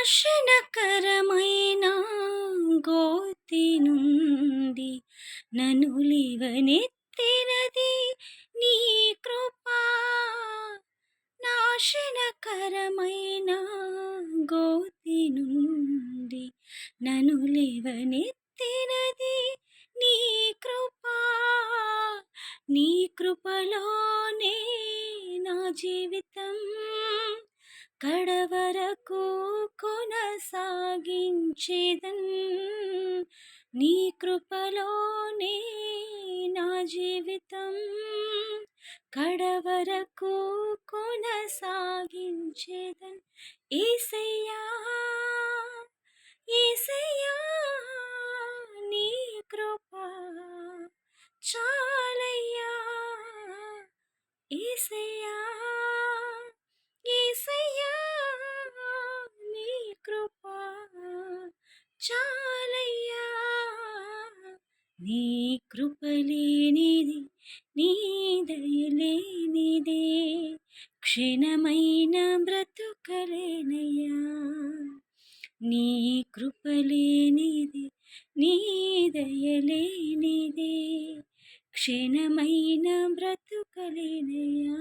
నాశనకరమైన గోతి నుండి నన్ను లేవనెత్తినది నీ కృపా. నాశనకరమైన గోతి నుండి నన్ను లేవనెత్తినది నీ కృపా. నీ కృపలోనే నా జీవితం కడవరకు కొనసాగించేదన్. నీ కృపలోనే నా జీవితం కడవరకు కొనసాగించేదన్. యేసయ్యా యేసయ్యా నీ కృప చాలయ్యా. యేసయ్యా యేసయ్యా నీ కృప చాలయ్యా. నీ కృప లేనిది నీ దయ లేనిదే క్షణమైన బ్రతుకలేనయ్యా. నీ కృప లేనిది నీ దయ లేనిదే క్షణమైన బ్రతుకలేనయ్యా.